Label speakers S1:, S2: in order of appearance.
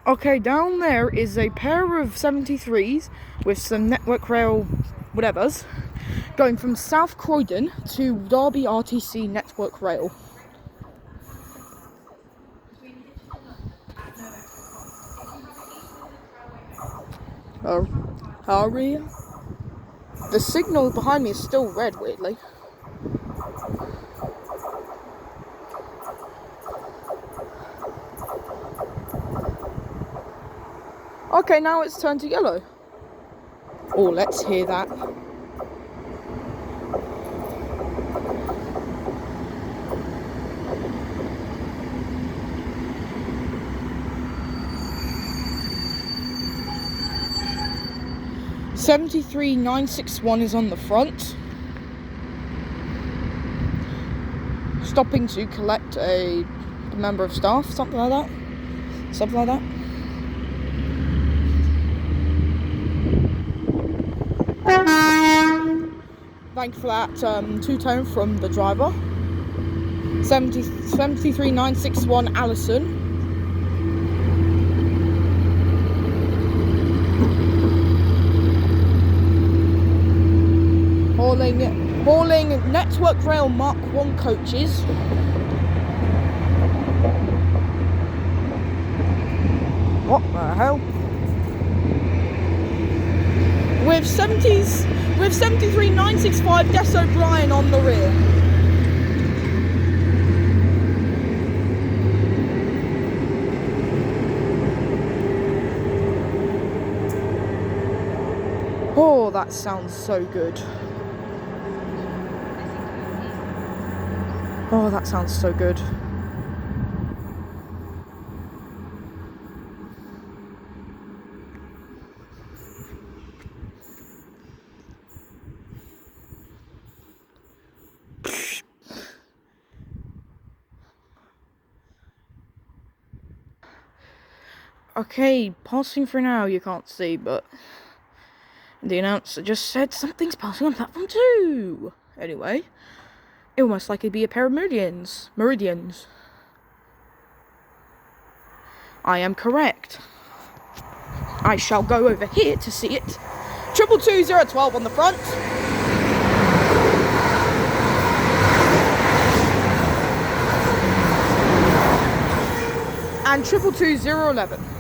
S1: Okay, down there is a pair of 73s with some Network Rail whatevers going from South Croydon to Derby RTC Network Rail. Hurry. The signal behind me is still red, weirdly. Okay, now it's turned to yellow. Oh, let's hear that. (73961) is on the front, stopping to collect a member of staff, something like that. Thank you for that two-tone from the driver. 73961 Allison. Hauling Network Rail Mark 1 coaches. What the hell? With 73965 Des O'Brien on the rear. Oh, that sounds so good. Oh, that sounds so good. Okay, passing for now, you can't see, but the announcer just said something's passing on platform 2. Anyway, it will most likely be a pair of meridians. I am correct. I shall go over here to see it. 222012 on the front. And 222011.